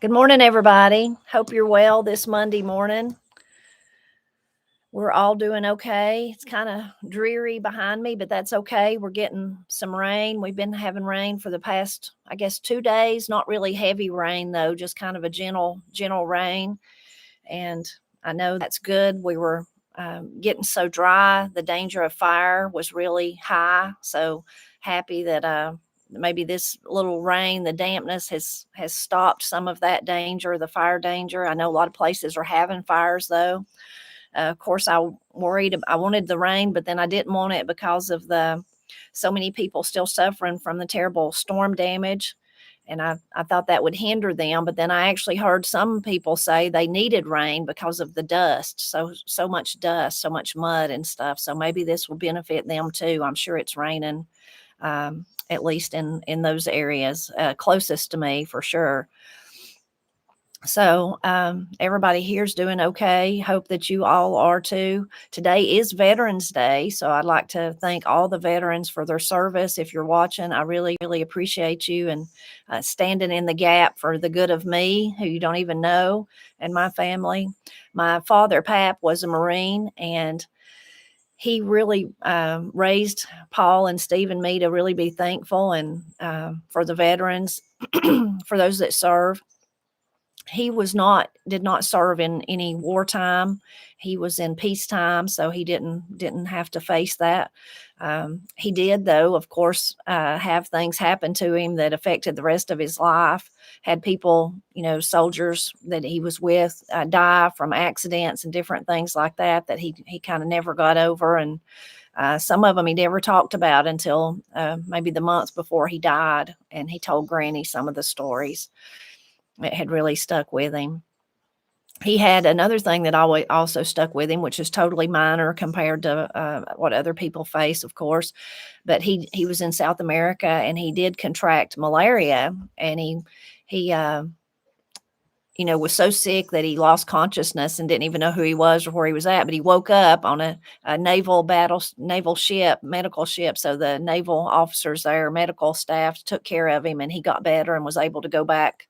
Good morning, everybody. Hope you're well this Monday morning. We're all doing okay. It's kind of dreary behind me, but that's okay. We're getting some rain. We've been having rain for the past, I guess, 2 days. Not really heavy rain, though, just kind of a gentle rain. And I know that's good. We were getting so dry. The danger of fire was really high. So happy that maybe this little rain, the dampness has stopped some of that danger, the fire danger. I know a lot of places are having fires, though. Of course, I wanted the rain, but then I didn't want it because of so many people still suffering from the terrible storm damage. And I thought that would hinder them, but then I actually heard some people say they needed rain because of the dust. So much dust, so much mud and stuff. So maybe this will benefit them too. I'm sure it's raining, at least in those areas closest to me for sure. So everybody here's doing okay. Hope that you all are too. Today is Veterans Day, so I'd like to thank all the veterans for their service. If you're watching, I really, really appreciate you and standing in the gap for the good of me, who you don't even know, and my family. My father, Pap, was a Marine, and he really raised Paul and Steve and me to really be thankful and for the veterans, for those that serve. He did not serve in any wartime. He was in peacetime, so he didn't have to face that. He did, though, of course, have things happen to him that affected the rest of his life. Had people, soldiers that he was with die from accidents and different things like that he kind of never got over. And some of them he never talked about until maybe the months before he died. And he told Granny some of the stories. It had really stuck with him. He had another thing that always also stuck with him, which is totally minor compared to what other people face, of course. But he was in South America, and he did contract malaria, and he was so sick that he lost consciousness and didn't even know who he was or where he was at. But he woke up on a naval ship, medical ship. So the naval officers there, medical staff, took care of him, and he got better and was able to go back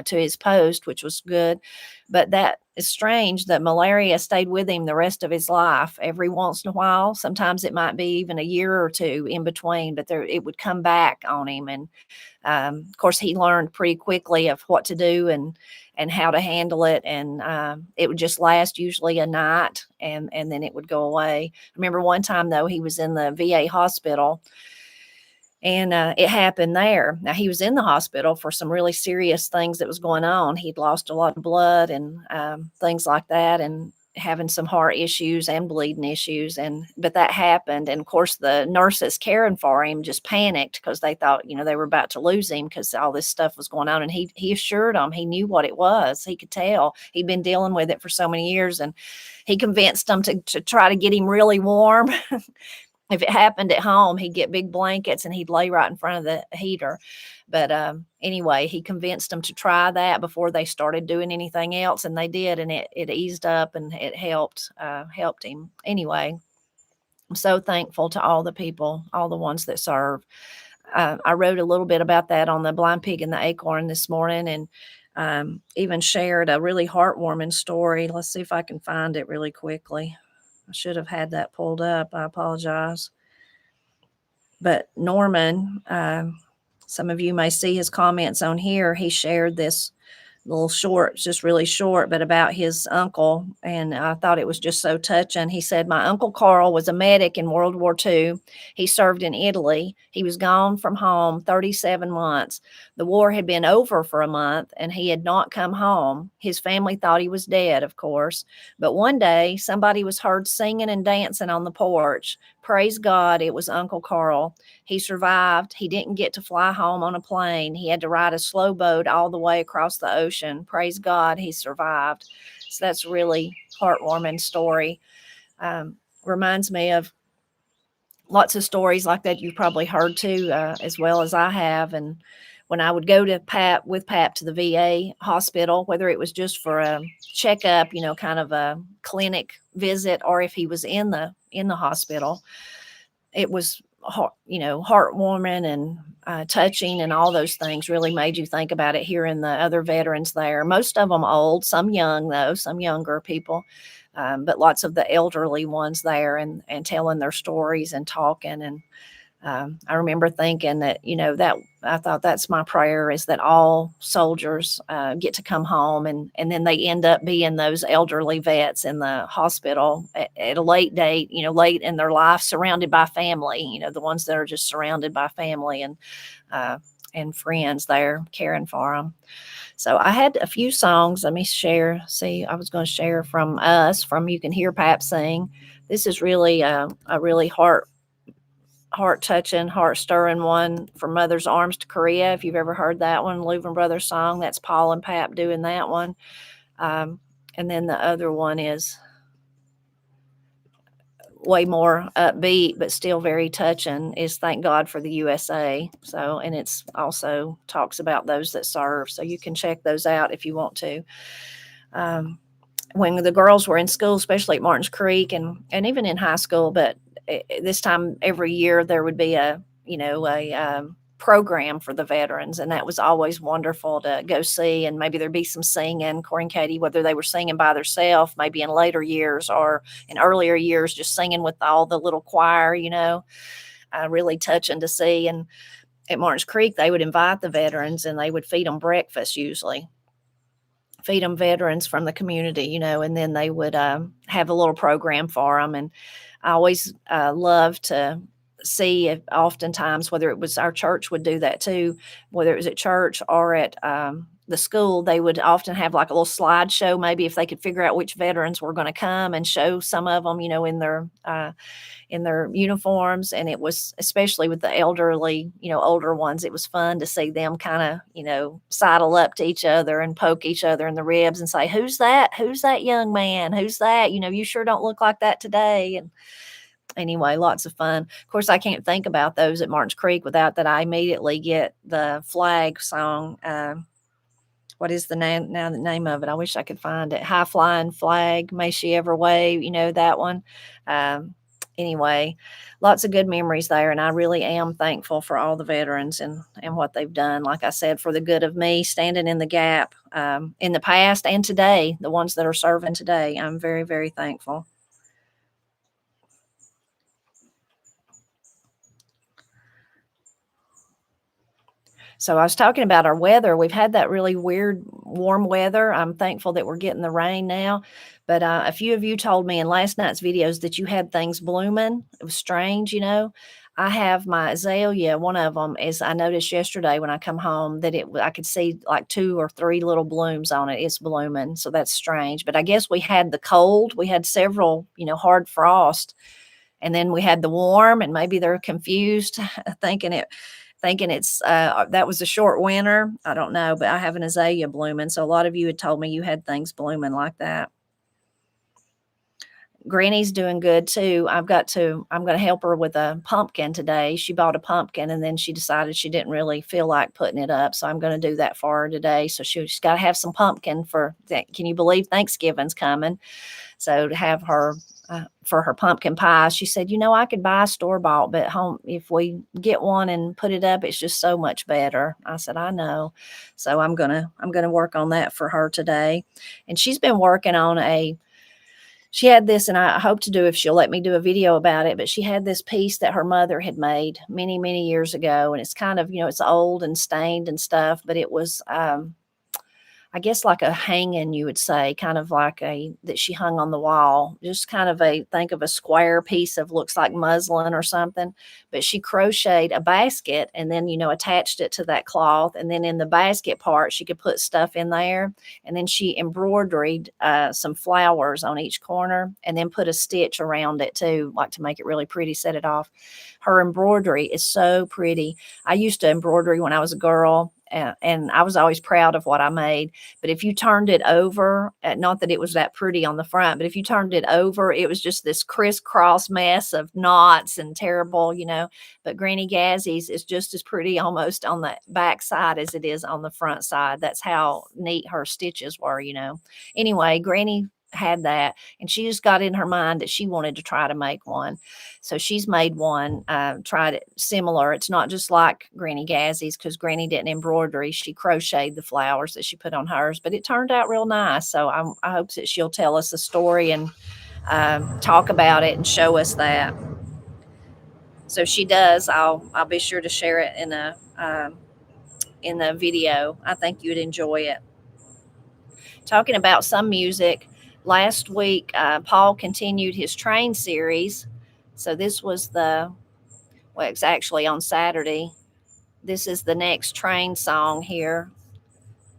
to his post, which was good. But that is strange that malaria stayed with him the rest of his life. Every once in a while, sometimes it might be even a year or two in between, but it would come back on him. And of course, he learned pretty quickly of what to do and how to handle it. And it would just last usually a night, and then it would go away. I remember one time, though, he was in the VA hospital, and it happened there. Now, he was in the hospital for some really serious things that was going on. He'd lost a lot of blood and things like that, and having some heart issues and bleeding issues. But that happened. And of course, the nurses caring for him just panicked because they thought, they were about to lose him because all this stuff was going on. And he assured them he knew what it was. He could tell. He'd been dealing with it for so many years. And he convinced them to try to get him really warm. If it happened at home, he'd get big blankets and he'd lay right in front of the heater. But anyway, he convinced them to try that before they started doing anything else, and they did, and it eased up and it helped him. Anyway, I'm so thankful to all the people, all the ones that serve. I wrote a little bit about that on the Blind Pig and the Acorn this morning, and even shared a really heartwarming story. Let's see if I can find it really quickly. I should have had that pulled up. I apologize. But Norman, some of you may see his comments on here. He shared this little short, just really short, but about his uncle. And I thought it was just so touching. He said, "My Uncle Carl was a medic in World War II. He served in Italy. He was gone from home 37 months. The war had been over for a month, and he had not come home. His family thought he was dead, of course. But one day, somebody was heard singing and dancing on the porch. Praise God, it was Uncle Carl. He survived. He didn't get to fly home on a plane. He had to ride a slow boat all the way across the ocean. Praise God, he survived." So that's a really heartwarming story. Reminds me of lots of stories like that you've probably heard too, as well as I have. And when I would go to Pap to the VA hospital, whether it was just for a checkup, kind of a clinic visit, or if he was in the hospital, it was heartwarming and touching, and all those things really made you think about it, hearing the other veterans there. Most of them old, some young, though, some younger people, but lots of the elderly ones there, and telling their stories and talking. And I remember thinking that, that I thought that's my prayer, is that all soldiers get to come home, and then they end up being those elderly vets in the hospital at a late date, late in their life, surrounded by family, the ones that are just surrounded by family and friends there caring for them. So I had a few songs. Let me share. See, I was going to share from You Can Hear Pap Sing. This is really a really heart touching, heart stirring one, From Mother's Arms to Korea. If you've ever heard that one, Louvin Brothers song, that's Paul and Pap doing that one. And then the other one is way more upbeat, but still very touching, is Thank God for the USA. So, and it's also talks about those that serve. So you can check those out if you want to. When the girls were in school, especially at Martins Creek and even in high school, but this time every year there would be a program for the veterans, and that was always wonderful to go see. And maybe there'd be some singing, Corey and Katie, whether they were singing by themselves, maybe in later years, or in earlier years, just singing with all the little choir, really touching to see. And at Martins Creek, they would invite the veterans, and they would feed them breakfast, usually feed them veterans from the community, and then they would have a little program for them. And I always loved to see if, oftentimes, whether it was our church would do that too, whether it was at church or at the school, they would often have like a little slideshow, maybe if they could figure out which veterans were going to come, and show some of them, in their uniforms. And it was, especially with the elderly, older ones, it was fun to see them kind of, sidle up to each other and poke each other in the ribs and say, who's that young man? Who's that? You sure don't look like that today. And anyway, lots of fun. Of course, I can't think about those at Martins Creek without that I immediately get the flag song. What is the name of it? I wish I could find it. High Flying Flag, May She Ever Wave, that one. Anyway, lots of good memories there, and I really am thankful for all the veterans and what they've done, like I said, for the good of me, standing in the gap in the past and today, the ones that are serving today. I'm very, very thankful. So I was talking about our weather. We've had that really weird warm weather. I'm thankful that we're getting the rain now. But a few of you told me in last night's videos that you had things blooming. It was strange, I have my azalea. One of them is, I noticed yesterday when I come home that I could see like 2 or 3 little blooms on it. It's blooming. So that's strange. But I guess we had the cold. We had several, hard frost. And then we had the warm, and maybe they're confused, thinking it's that was a short winter. I don't know, but I have an azalea blooming. So a lot of you had told me you had things blooming like that. Granny's doing good too. I'm going to help her with a pumpkin today. She bought a pumpkin, and then she decided she didn't really feel like putting it up. So I'm going to do that for her today. So she's got to have some pumpkin for that. Can you believe Thanksgiving's coming? So to have her for her pumpkin pie, she said, I could buy store-bought, but home, if we get one and put it up, it's just so much better. I said, I know. So I'm gonna work on that for her today. And she's been working on she had this, and I hope to do, if she'll let me do a video about it, but she had this piece that her mother had made many, many years ago. And it's kind of, it's old and stained and stuff, but it was, I guess, like a hanging, you would say, kind of like that she hung on the wall, just kind of think of a square piece of, looks like muslin or something, but she crocheted a basket and then, attached it to that cloth. And then in the basket part, she could put stuff in there. And then she embroidered some flowers on each corner, and then put a stitch around it too, like to make it really pretty, set it off. Her embroidery is so pretty. I used to embroider when I was a girl. And I was always proud of what I made. But if you turned it over, not that it was that pretty on the front, but if you turned it over, it was just this crisscross mess of knots and terrible, But Granny Gazzy's is just as pretty almost on the back side as it is on the front side. That's how neat her stitches were, Anyway, Granny had that, and she just got in her mind that she wanted to try to make one. So she's made one, tried it similar. It's not just like Granny Gazzy's, because Granny didn't embroidery. She crocheted the flowers that she put on hers, but it turned out real nice. So I hope that she'll tell us the story and talk about it and show us that. So she does. I'll be sure to share it in the video. I think you'd enjoy it. Talking about some music, last week Paul continued his train series. So this was well, it's actually on Saturday. This is the next train song here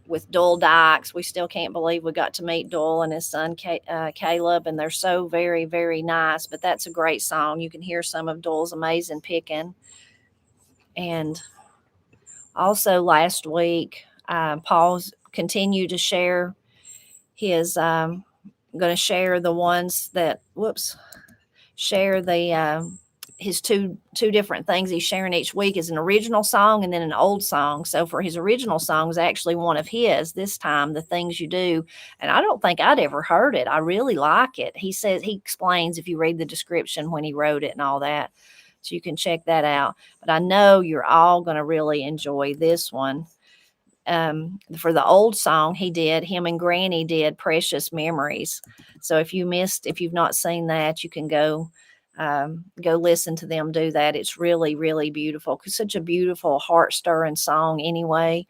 with Dull Dykes. We still can't believe we got to meet Dull and his son Caleb, and they're so very, very nice. But that's a great song. You can hear some of Dull's amazing picking. And also last week, Paul's continued to share his. I'm going to share the ones that. Share the his two different things he's sharing each week is an original song and then an old song. So for his original song is actually one of his this time, The Things You Do. And I don't think I'd ever heard it. I really like it. He says, he explains if you read the description when he wrote it and all that. So you can check that out. But I know you're all going to really enjoy this one. For the old song him and Granny did Precious Memories. So if you've not seen that, you can go listen to them do that. It's really, really beautiful. It's such a beautiful, heart-stirring song anyway.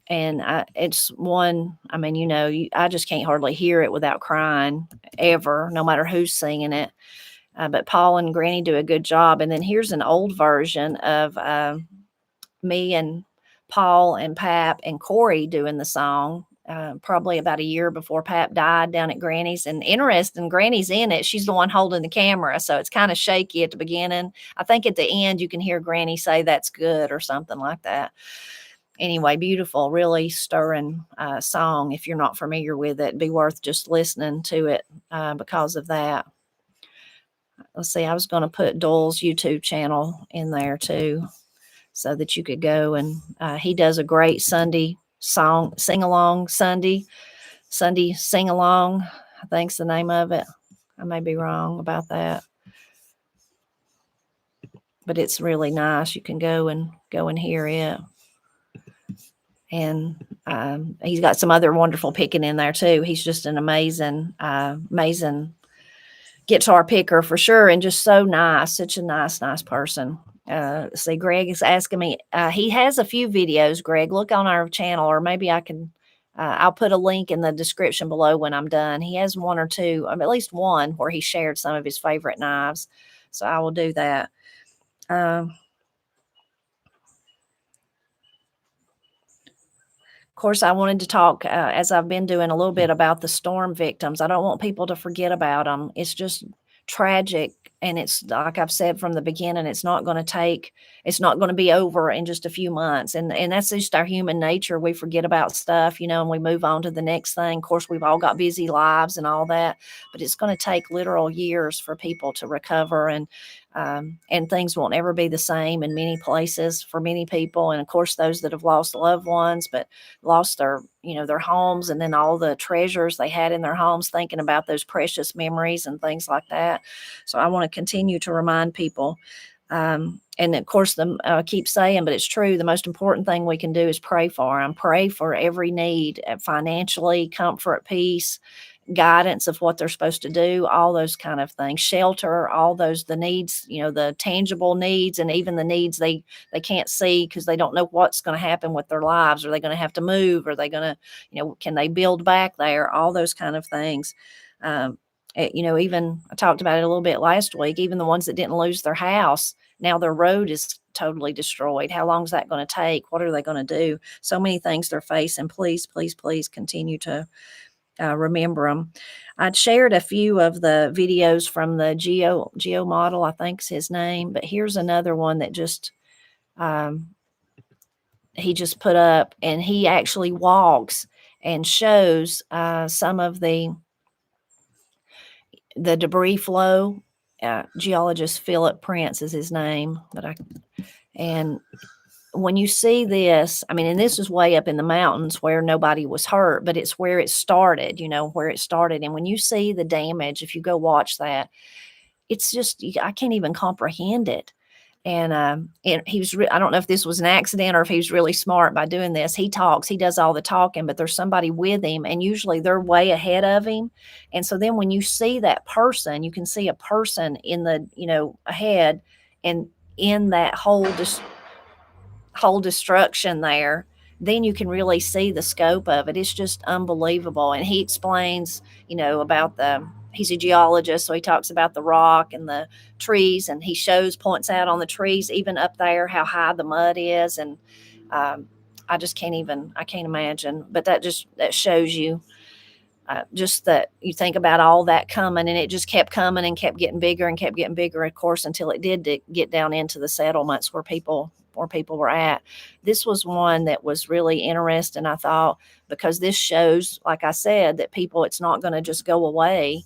And it's one, I mean, I just can't hardly hear it without crying ever, no matter who's singing it. But Paul and Granny do a good job. And then here's an old version of me and Paul and Pap and Corey doing the song, probably about a year before Pap died down at Granny's. And interesting, Granny's in it. She's the one holding the camera. So it's kind of shaky at the beginning. I think at the end you can hear Granny say that's good or something like that. Anyway, beautiful, really stirring song. If you're not familiar with it, it'd be worth just listening to it because of that. Let's see, I was going to put Doyle's YouTube channel in there too, so that you could go and he does a great Sunday song, sing-along Sunday sing-along, I think's the name of it. I may be wrong about that. But it's really nice. You can go and hear it. And he's got some other wonderful picking in there too. He's just an amazing guitar picker for sure, and just so nice, such a nice person. See, Greg is asking me, he has a few videos. Greg, look on our channel, or maybe I can, I'll put a link in the description below when I'm done. He has one or two, at least one, where he shared some of his favorite knives. So I will do that. Of course, I wanted to talk, as I've been doing, a little bit about the storm victims. I don't want people to forget about them. It's just tragic. And it's like I've said from the beginning, it's not going to be over in just a few months. And that's just our human nature. We forget about stuff, and we move on to the next thing. Of course, we've all got busy lives and all that, but it's going to take literal years for people to recover. And things won't ever be the same in many places for many people. And of course, those that have lost loved ones, but lost their homes, and then all the treasures they had in their homes, thinking about those precious memories and things like that. So I want to continue to remind people. And of course, I keep saying, but it's true, the most important thing we can do is pray for them. Pray for every need, financially, comfort, peace, guidance of what they're supposed to do, all those kind of things, shelter, all those, the needs, the tangible needs, and even the needs they can't see because they don't know what's going to happen with their lives. Are they going to have to move? Are they going to, can they build back there? All those kind of things. Even I talked about it a little bit last week, even the ones that didn't lose their house, now their road is totally destroyed. How long is that going to take? What are they going to do? So many things they're facing. Please, please, please continue to remember them. I'd shared a few of the videos from the Geo model, I think's his name, but here's another one that just he just put up, and he actually walks and shows some of the debris flow. Geologist Philip Prince is his name, and when you see this, I mean, and this is way up in the mountains where nobody was hurt, but it's where it started, where it started. And when you see the damage, if you go watch that, it's just, I can't even comprehend it. And he was, I don't know if this was an accident or if he was really smart by doing this. He does all the talking, but there's somebody with him, and usually they're way ahead of him. And so then when you see that person, you can see a person in the, ahead, and in that whole destruction there, then you can really see the scope of it. It's just unbelievable. And he explains, about he's a geologist, so he talks about the rock and the trees, and he points out on the trees, even up there, how high the mud is. And I can't imagine, but that shows you, just that you think about all that coming, and it just kept coming and kept getting bigger and kept getting bigger, of course, until it did get down into the settlements where people were at. This was one that was really interesting, I thought, because this shows, like I said, that it's not going to just go away.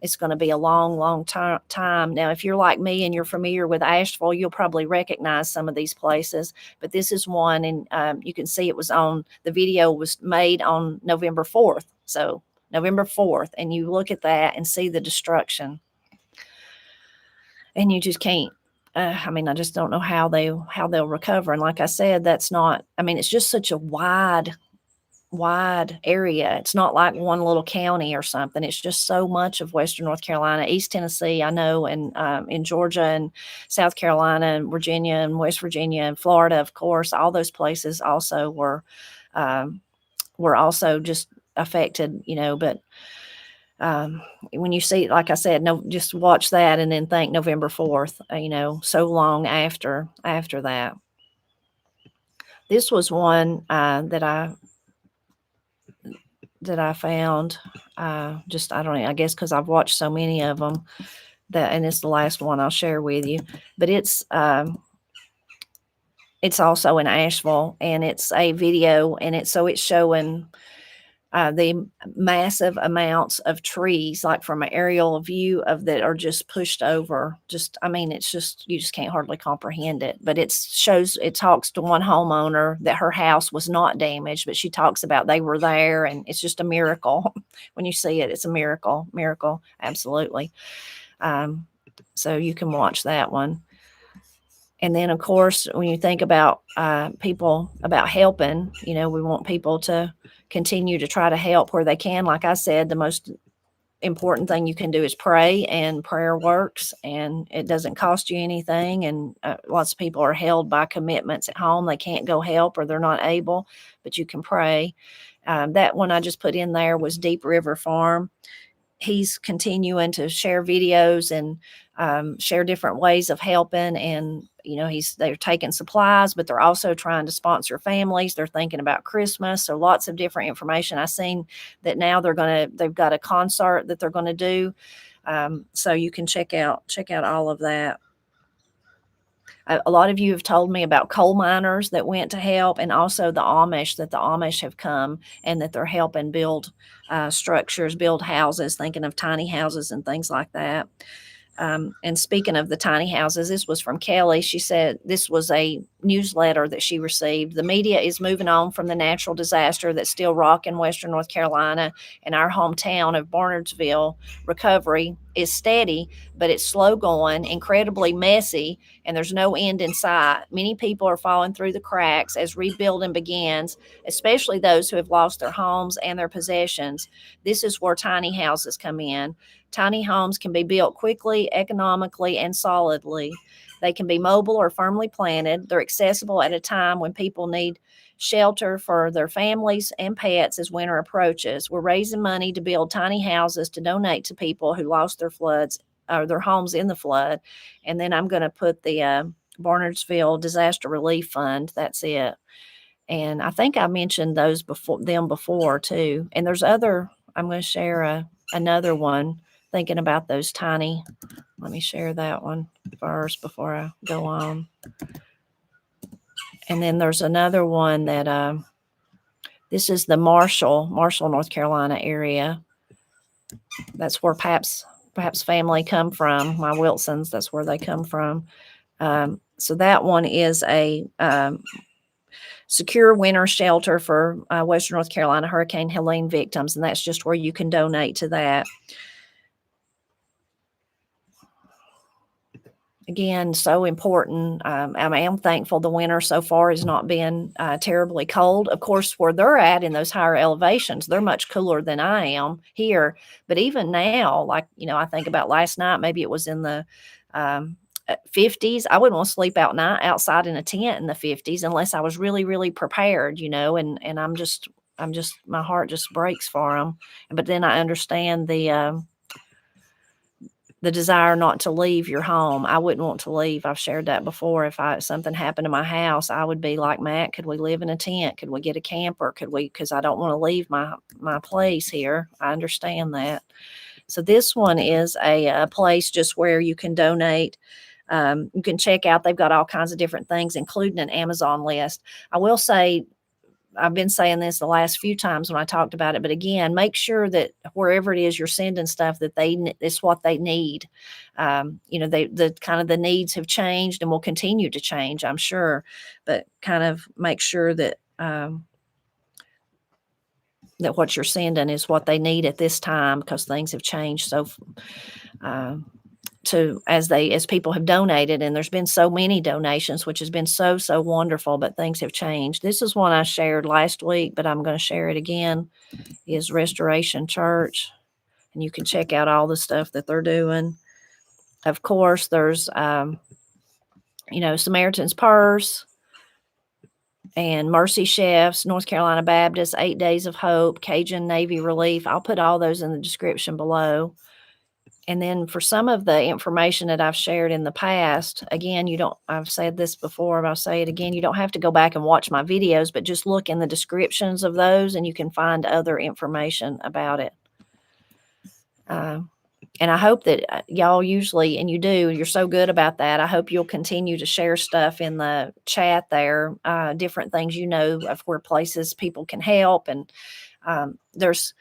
It's going to be a long, long time. Now, if you're like me and you're familiar with Asheville, you'll probably recognize some of these places, but this is one, and you can see the video was made on November 4th. So November 4th, and you look at that and see the destruction, and you just can't, I just don't know how they'll recover. And like I said, it's just such a wide area. It's not like one little county or something. It's just so much of Western North Carolina, East Tennessee, I know, and in Georgia and South Carolina and Virginia and West Virginia and Florida, of course, all those places also were also just affected, but when you see, like I said, just watch that and then think November 4th, so long after that. This was one that I found, I don't know, I guess because I've watched so many of them, and it's the last one I'll share with you, but it's also in Asheville, and it's a video, and it's showing the massive amounts of trees, like from an aerial view that are just pushed over. It's just, you just can't hardly comprehend it. But it talks to one homeowner that her house was not damaged, but she talks about they were there, and it's just a miracle. When you see it, it's a miracle, absolutely. So you can watch that one. And then, of course, when you think about people, about helping, we want people to continue to try to help where they can. Like I said, the most important thing you can do is pray, and prayer works, and it doesn't cost you anything. And lots of people are held by commitments at home. They can't go help, or they're not able, but you can pray. That one I just put in there was Deep River Farm. He's continuing to share videos and share different ways of helping. And, they're taking supplies, but they're also trying to sponsor families. They're thinking about Christmas. So lots of different information. I've seen that now they've got a concert that they're going to do. So you can check out all of that. A lot of you have told me about coal miners that went to help, and also the Amish have come, and that they're helping build structures, build houses, thinking of tiny houses and things like that. And speaking of the tiny houses, this was from Kelly. She said this was a newsletter that she received. The media is moving on from the natural disaster that's still rocking Western North Carolina, and our hometown of Barnardsville. Recovery is steady, but it's slow going, incredibly messy, and there's no end in sight. Many people are falling through the cracks as rebuilding begins, especially those who have lost their homes and their possessions. This is where tiny houses come in. Tiny homes can be built quickly, economically, and solidly. They can be mobile or firmly planted. They're accessible at a time when people need shelter for their families and pets as winter approaches. We're raising money to build tiny houses to donate to people who lost their homes in the flood. And then I'm going to put the Barnardsville Disaster Relief Fund. That's it. And I think I mentioned them before too. And there's I'm going to share another one. Thinking about those tiny, let me share that one first before I go on. And then there's another one that, this is the Marshall, North Carolina area. That's where perhaps family come from. My Wilsons, that's where they come from. So that one is a secure winter shelter for Western North Carolina Hurricane Helene victims, and that's just where you can donate to that. Again, so important. I am thankful the winter so far has not been terribly cold. Of course, where they're at in those higher elevations, they're much cooler than I am here. But even now, like, I think about last night, maybe it was in the 50s. I wouldn't want to sleep outside in a tent in the 50s unless I was really, really prepared, and I'm just, my heart just breaks for them. But then I understand the desire not to leave your home. I wouldn't want to leave. I've shared that before. If something happened to my house, I would be like, Matt, could we live in a tent? Could we get a camper? Because I don't want to leave my place here. I understand that. So this one is a place just where you can donate. You can check out, they've got all kinds of different things, including an Amazon list. I will say, I've been saying this the last few times when I talked about it, but again, make sure that wherever it is you're sending stuff, that it's what they need. The kind of the needs have changed and will continue to change, I'm sure, but kind of make sure that that what you're sending is what they need at this time, because things have changed so as people have donated, and there's been so many donations, which has been so wonderful, but things have changed. This is one I shared last week, but I'm going to share it again, is Restoration Church, and you can check out all the stuff that they're doing. Of course, there's Samaritan's Purse and Mercy Chefs, North Carolina Baptist, 8 Days of Hope, Cajun Navy Relief. I'll put all those in the description below. And then for some of the information that I've shared in the past, again, I've said this before, but I'll say it again, you don't have to go back and watch my videos, but just look in the descriptions of those and you can find other information about it. And I hope that y'all usually, and you do, you're so good about that. I hope you'll continue to share stuff in the chat there, different things of where places people can help. And there's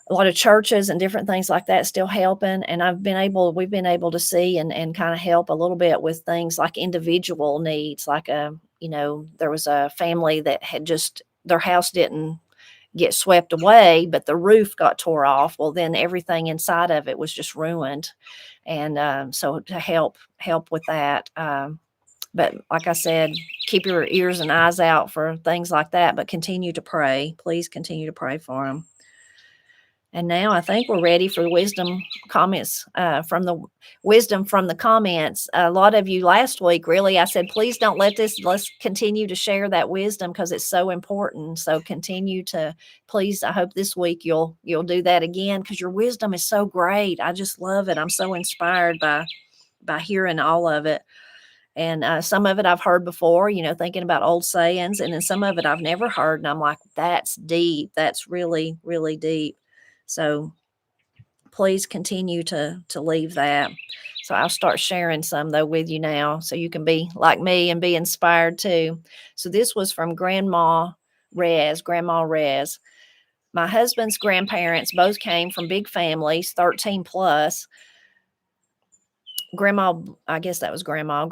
a lot of churches and different things like that still helping. And we've been able to see and kind of help a little bit with things like individual needs. Like, there was a family that had their house didn't get swept away, but the roof got tore off. Well, then everything inside of it was just ruined. And so to help with that. But like I said, keep your ears and eyes out for things like that, but continue to pray. Please continue to pray for them. And now I think we're ready for wisdom comments from the comments. A lot of you last week, really, I said, please don't let's continue to share that wisdom because it's so important. So please, I hope this week you'll do that again because your wisdom is so great. I just love it. I'm so inspired by hearing all of it. And some of it I've heard before, thinking about old sayings, and then some of it I've never heard. And I'm like, that's deep. That's really, really deep. So please continue to leave that. So I'll start sharing some though with you now so you can be like me and be inspired too. So this was from Grandma Rez. My husband's grandparents both came from big families, 13 plus. Grandma, I guess that was Grandma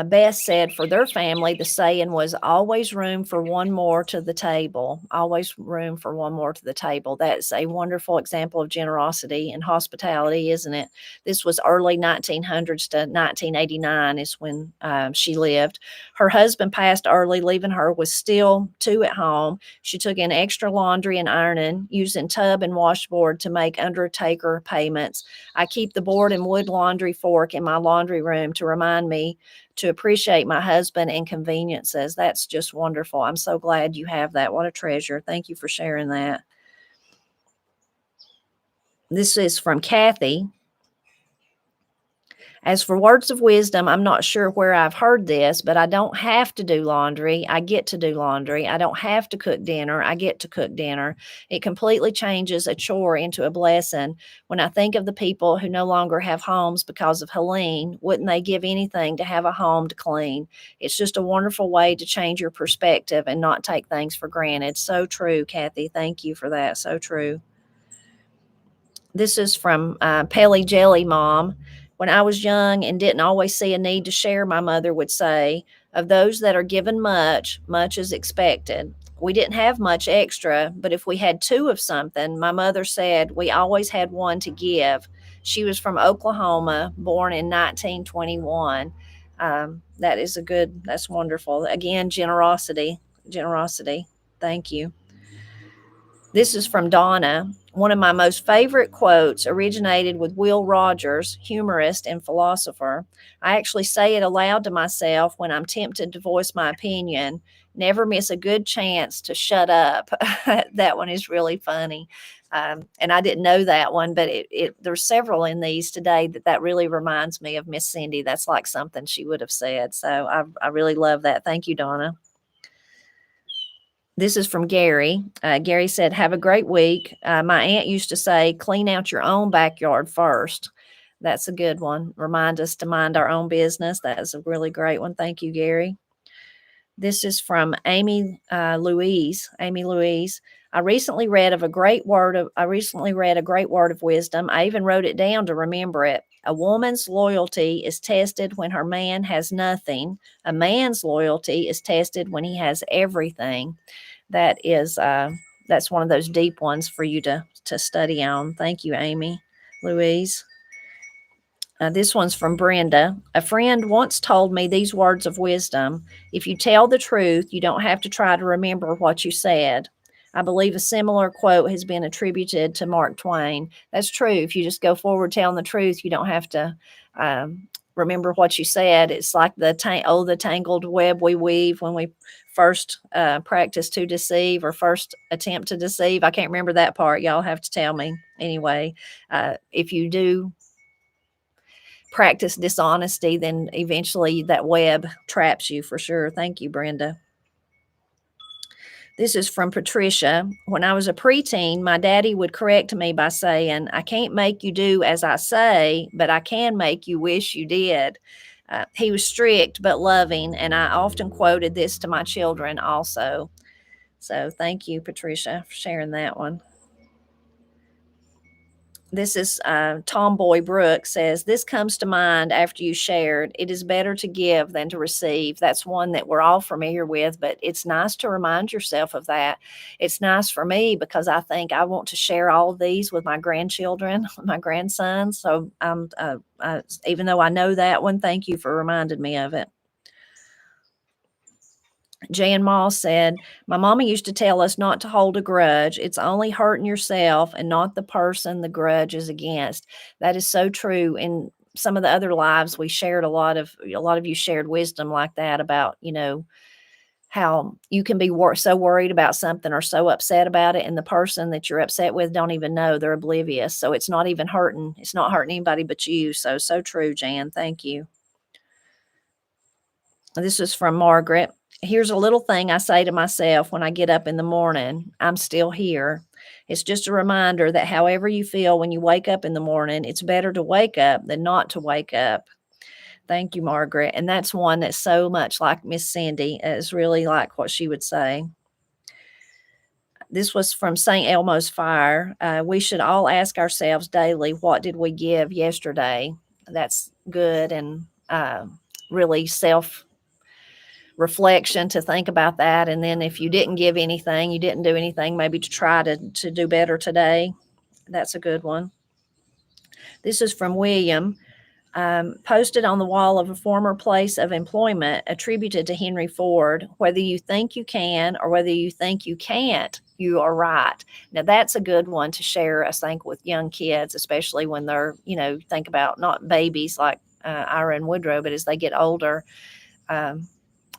Bess said for their family, the saying was always room for one more to the table. Always room for one more to the table. That's a wonderful example of generosity and hospitality, isn't it? This was early 1900s to 1989 is when she lived. Her husband passed early, leaving her with still 2 at home. She took in extra laundry and ironing, using tub and washboard to make undertaker payments. I keep the board and wood laundry fork in my laundry room to remind me to appreciate my husband and conveniences. That's just wonderful. I'm so glad you have that. What a treasure. Thank you for sharing that. This is from Kathy. As for words of wisdom, I'm not sure where I've heard this, but I don't have to do laundry. I get to do laundry. I don't have to cook dinner. I get to cook dinner. It completely changes a chore into a blessing. When I think of the people who no longer have homes because of Helene, wouldn't they give anything to have a home to clean? It's just a wonderful way to change your perspective and not take things for granted. So true, Kathy. Thank you for that. So true. This is from Pelly Jelly Mom. When I was young and didn't always see a need to share, my mother would say, of those that are given much, much is expected. We didn't have much extra, but if we had two of something, my mother said we always had one to give. She was from Oklahoma, born in 1921. That is that's wonderful. Again, generosity, generosity. Thank you. This is from Donna. One of my most favorite quotes originated with Will Rogers, humorist and philosopher. I actually say it aloud to myself when I'm tempted to voice my opinion. Never miss a good chance to shut up. That one is really funny. And I didn't know that one, but there's several in these today that really reminds me of Miss Cindy. That's like something she would have said. So I really love that. Thank you, Donna. This is from Gary. Gary said, have a great week. My aunt used to say, clean out your own backyard first. That's a good one. Remind us to mind our own business. That is a really great one. Thank you, Gary. This is from Amy Louise. Amy Louise. I recently read a great word of wisdom. I even wrote it down to remember it. A woman's loyalty is tested when her man has nothing. A man's loyalty is tested when he has everything. That's one of those deep ones for you to study on. Thank you, Amy Louise. This one's from Brenda. A friend once told me these words of wisdom. If you tell the truth, you don't have to try to remember what you said. I believe a similar quote has been attributed to Mark Twain. That's true. If you just go forward telling the truth, you don't have to remember what you said. It's like the tangled web we weave when we first practice to deceive or first attempt to deceive. I can't remember that part. Y'all have to tell me. Anyway, if you do practice dishonesty, then eventually that web traps you for sure. Thank you, Brenda. This is from Patricia. When I was a preteen, my daddy would correct me by saying, I can't make you do as I say, but I can make you wish you did. He was strict but loving, and I often quoted this to my children also. So thank you, Patricia, for sharing that one. This is Tomboy Brooks says, this comes to mind after you shared. It is better to give than to receive. That's one that we're all familiar with, but it's nice to remind yourself of that. It's nice for me because I think I want to share all of these with my grandchildren, my grandsons. So even though I know that one, thank you for reminding me of it. Jan Moss said, my mama used to tell us not to hold a grudge. It's only hurting yourself and not the person the grudge is against. That is so true. In some of the other lives, we shared a lot of you shared wisdom like that about, how you can be so worried about something or so upset about it. And the person that you're upset with don't even know, they're oblivious. So it's not even hurting. It's not hurting anybody but you. So true, Jan. Thank you. This is from Margaret. Here's a little thing I say to myself when I get up in the morning. I'm still here. It's just a reminder that however you feel when you wake up in the morning, it's better to wake up than not to wake up. Thank you, Margaret. And that's one that's so much like Miss Cindy. It's really like what she would say. This was from St. Elmo's Fire. We should all ask ourselves daily, what did we give yesterday? That's good and really reflection to think about that. And then if you didn't give anything, you didn't do anything, maybe to try to do better today. That's a good one. This is from William. Posted on the wall of a former place of employment attributed to Henry Ford. Whether you think you can or whether you think you can't, you are right. Now, that's a good one to share, I think, with young kids, especially when they're, think about not babies like Ira and Woodrow, but as they get older.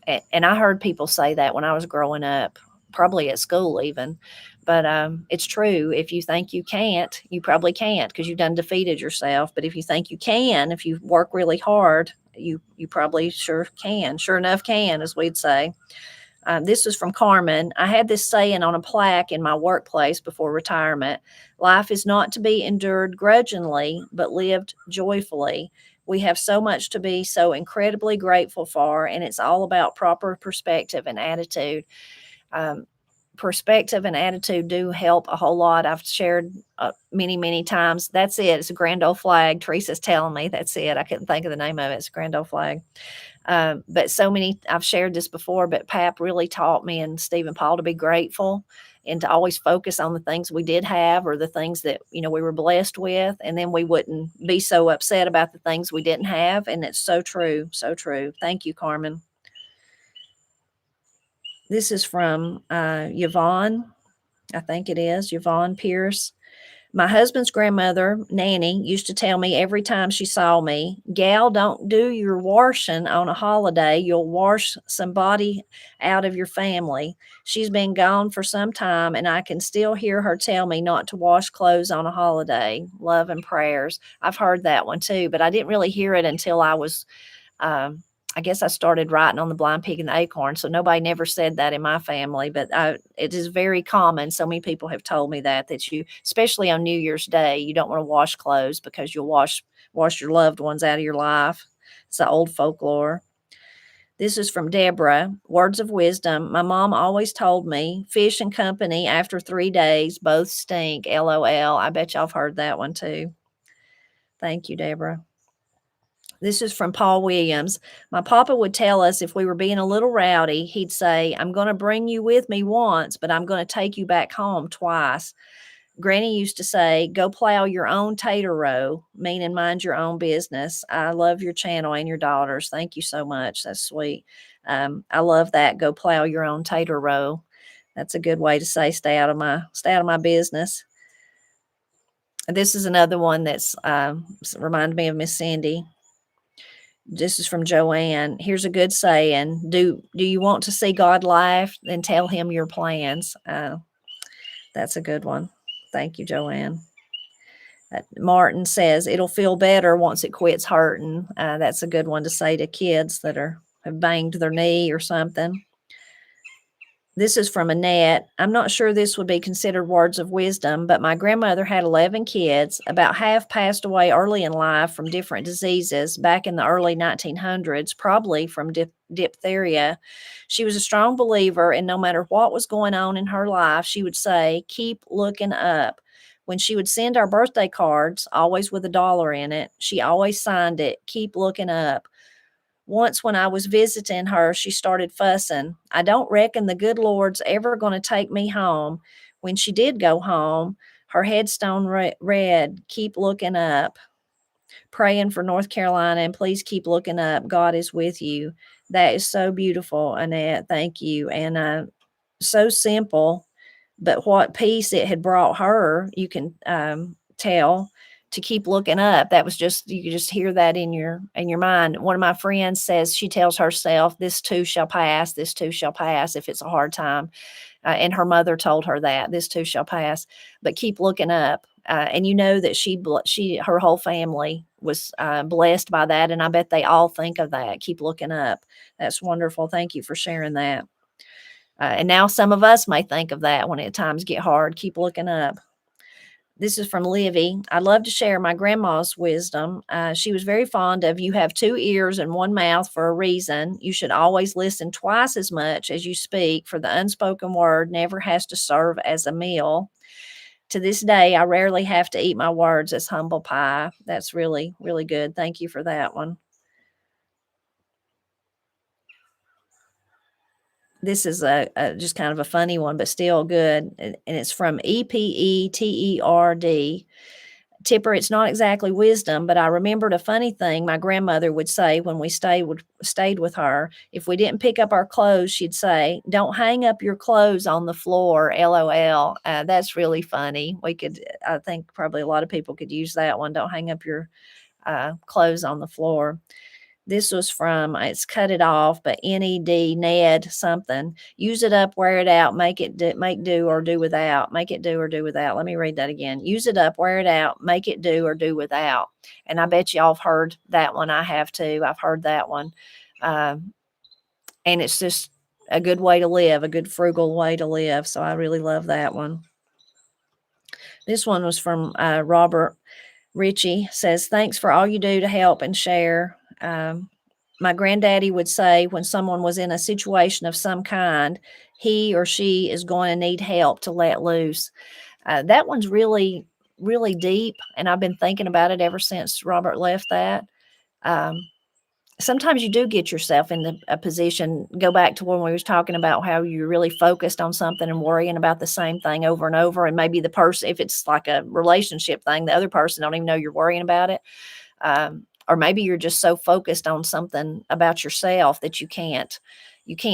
And I heard people say that when I was growing up, probably at school even. But it's true. If you think you can't, you probably can't because you've done defeated yourself. But if you think you can, if you work really hard, you probably sure can. Sure enough can, as we'd say. This is from Carmen. I had this saying on a plaque in my workplace before retirement. Life is not to be endured grudgingly, but lived joyfully. We have so much to be so incredibly grateful for, and it's all about proper perspective and attitude. perspective and attitude do help a whole lot. I've shared many, many times. That's it. It's a grand old flag. Teresa's telling me that's it. I couldn't think of the name of it. It's a grand old flag. But so many, I've shared this before, but Pap really taught me and Steve and Paul to be grateful and to always focus on the things we did have or the things that, we were blessed with. And then we wouldn't be so upset about the things we didn't have. And it's so true. So true. Thank you, Carmen. This is from Yvonne. I think it is Yvonne Pierce. My husband's grandmother, Nanny, used to tell me every time she saw me, gal, don't do your washing on a holiday. You'll wash somebody out of your family. She's been gone for some time, and I can still hear her tell me not to wash clothes on a holiday. Love and prayers. I've heard that one too, but I didn't really hear it until I guess I started writing on the Blind Pig and the Acorn, so nobody never said that in my family, but it is very common. So many people have told me that you, especially on New Year's Day, you don't want to wash clothes because you'll wash your loved ones out of your life. It's the old folklore. This is from Deborah. Words of wisdom. My mom always told me, fish and company after 3 days both stink. LOL. I bet y'all have heard that one too. Thank you, Deborah. This is from Paul Williams. My papa would tell us if we were being a little rowdy, he'd say, I'm going to bring you with me once, but I'm going to take you back home twice. Granny used to say, go plow your own tater row, meaning mind your own business. I love your channel and your daughters. Thank you so much. That's sweet. I love that. Go plow your own tater row. That's a good way to say stay out of my business. This is another one that's reminded me of Miss Cindy. This is from Joanne. Here's a good saying. Do you want to see God laugh? Then tell him your plans. That's a good one. Thank you, Joanne. Martin says, it'll feel better once it quits hurting. That's a good one to say to kids that have banged their knee or something. This is from Annette. I'm not sure this would be considered words of wisdom, but my grandmother had 11 kids. About half passed away early in life from different diseases back in the early 1900s, probably from diphtheria. She was a strong believer, and no matter what was going on in her life, she would say, keep looking up. When she would send our birthday cards, always with $1 in it, she always signed it, keep looking up. Once when I was visiting her, she started fussing. I don't reckon the good Lord's ever going to take me home. When she did go home, her headstone read, keep looking up. Praying for North Carolina, and please keep looking up. God is with you. That is so beautiful, Annette. Thank you. And so simple, but what peace it had brought her, you can tell, to keep looking up. That was just, you could just hear that in your mind. One of my friends says she tells herself, this too shall pass, this too shall pass, if it's a hard time. And her mother told her that this too shall pass, but keep looking up. And you know that her whole family was blessed by that. And I bet they all think of that. Keep looking up. That's wonderful. Thank you for sharing that. And now some of us may think of that when times get hard. Keep looking up. This is from Livy. I love to share my grandma's wisdom. She was very fond of, you have 2 ears and 1 mouth for a reason. You should always listen twice as much as you speak, for the unspoken word never has to serve as a meal. To this day, I rarely have to eat my words as humble pie. That's really, really good. Thank you for that one. This is a just kind of a funny one, but still good. And it's from EPETERD. Tipper, it's not exactly wisdom, but I remembered a funny thing my grandmother would say when we stayed with her. If we didn't pick up our clothes, she'd say, don't hang up your clothes on the floor, LOL. That's really funny. I think probably a lot of people could use that one. Don't hang up your clothes on the floor. This was from, it's cut it off, but Ned something. Use it up, wear it out, make do or do without. Make it do or do without. Let me read that again. Use it up, wear it out, make it do or do without. And I bet y'all have heard that one. I have too. I've heard that one. And it's just a good way to live, a good frugal way to live. So I really love that one. This one was from Robert Ritchie. Says, thanks for all you do to help and share. my granddaddy would say when someone was in a situation of some kind, he or she is going to need help to let loose. That one's really, really deep, and I've been thinking about it ever since Robert left that. Um, Sometimes you do get yourself in a position, go back to when we was talking about how you're really focused on something and worrying about the same thing over and over, and maybe the person, if it's like a relationship thing, the other person don't even know you're worrying about it. Or maybe you're just so focused on something about yourself that you can't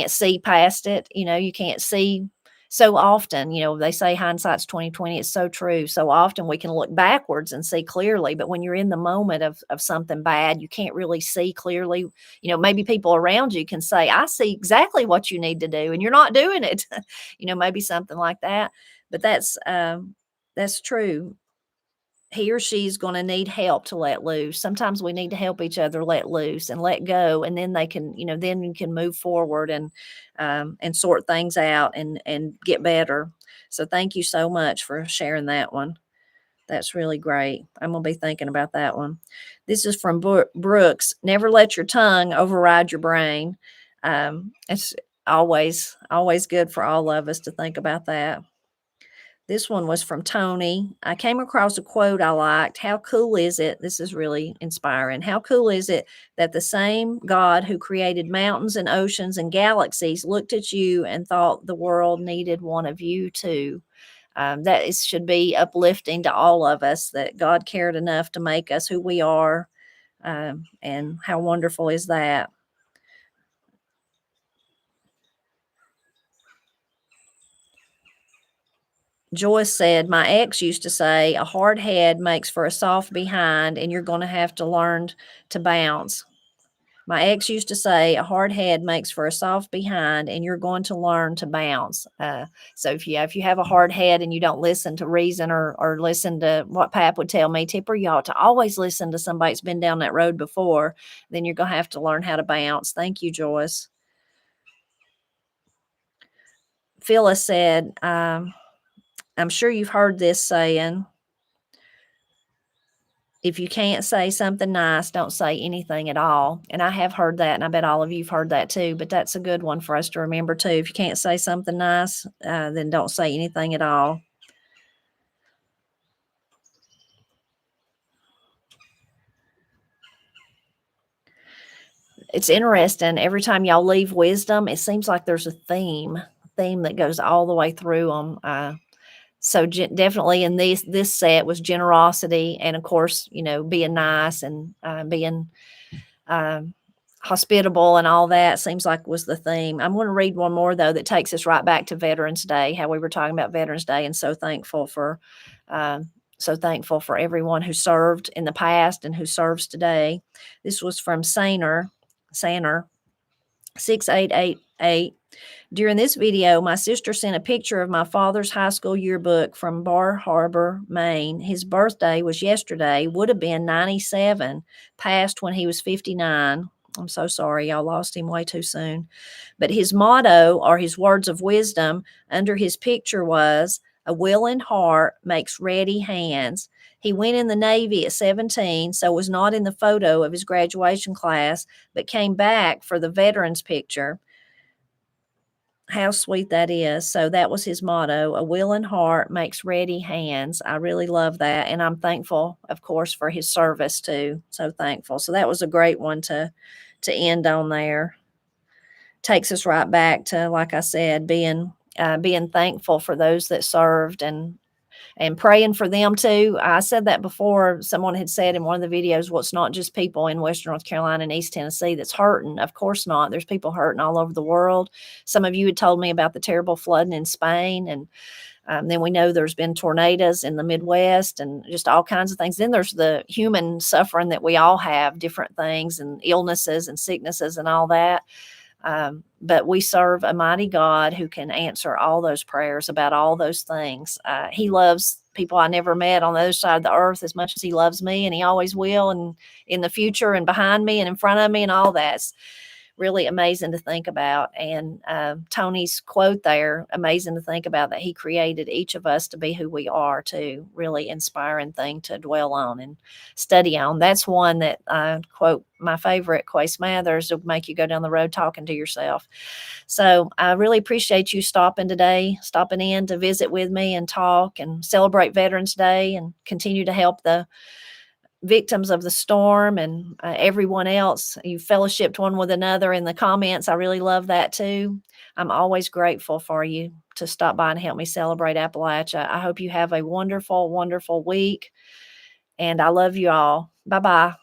see past it. You can't see. So often, they say hindsight's 2020. It's so true. So often we can look backwards and see clearly, but when you're in the moment of something bad, you can't really see clearly. Maybe people around you can say, I see exactly what you need to do, and you're not doing it. Maybe something like that. But that's true. He or she's going to need help to let loose. Sometimes we need to help each other let loose and let go, and then they can, then you can move forward and sort things out and get better. So thank you so much for sharing that one. That's really great. I'm gonna be thinking about that one. This is from Brooks. Never let your tongue override your brain. It's always good for all of us to think about that. This one was from Tony. I came across a quote I liked. How cool is it? This is really inspiring. How cool is it that the same God who created mountains and oceans and galaxies looked at you and thought the world needed one of you too? Should be uplifting to all of us, that God cared enough to make us who we are. And how wonderful is that? Joyce said, my ex used to say, a hard head makes for a soft behind, and you're going to have to learn to bounce. My ex used to say, a hard head makes for a soft behind, and you're going to learn to bounce. So if you have a hard head and you don't listen to reason or listen to what Pap would tell me, Tipper, you ought to always listen to somebody that's been down that road before, then you're going to have to learn how to bounce. Thank you, Joyce. Phyllis said, I'm sure you've heard this saying, if you can't say something nice, don't say anything at all. And I have heard that, and I bet all of you've heard that too. But that's a good one for us to remember too. If you can't say something nice, then don't say anything at all. It's interesting. Every time y'all leave wisdom, it seems like there's a theme that goes all the way through them. So definitely in this set was generosity, and of course, being nice and being hospitable and all that seems like was the theme. I'm going to read one more though that takes us right back to Veterans Day, how we were talking about Veterans Day, and so thankful for everyone who served in the past and who serves today. This was from Saner 6888. During this video, my sister sent a picture of my father's high school yearbook from Bar Harbor, Maine. His birthday was yesterday, would have been 97, passed when he was 59. I'm so sorry, y'all lost him way too soon. But his motto, or his words of wisdom under his picture, was, a willing heart makes ready hands. He went in the Navy at 17, so was not in the photo of his graduation class, but came back for the veterans picture. How sweet that is. So that was his motto, a willing heart makes ready hands. I really love that. And I'm thankful, of course, for his service too. So thankful. So that was a great one to end on there. Takes us right back to, like I said, being thankful for those that served and praying for them too. I said that before. Someone had said in one of the videos, well, it's not just people in Western North Carolina and East Tennessee that's hurting. Of course not. There's people hurting all over the world. Some of you had told me about the terrible flooding in Spain. And then we know there's been tornadoes in the Midwest and just all kinds of things. Then there's the human suffering that we all have, different things and illnesses and sicknesses and all that. But we serve a mighty God who can answer all those prayers about all those things. He loves people I never met on the other side of the earth as much as he loves me, and he always will, and in the future and behind me and in front of me and all that. really amazing to think about. And Tony's quote there, amazing to think about that he created each of us to be who we are, too. Really inspiring thing to dwell on and study on. That's one that I quote my favorite, Quace Mathers, will make you go down the road talking to yourself. So I really appreciate you stopping today, stopping in to visit with me and talk and celebrate Veterans Day and continue to help the victims of the storm and everyone else. You fellowshipped one with another in the comments. I really love that too. I'm always grateful for you to stop by and help me celebrate Appalachia. I hope you have a wonderful, wonderful week. And I love you all. Bye bye.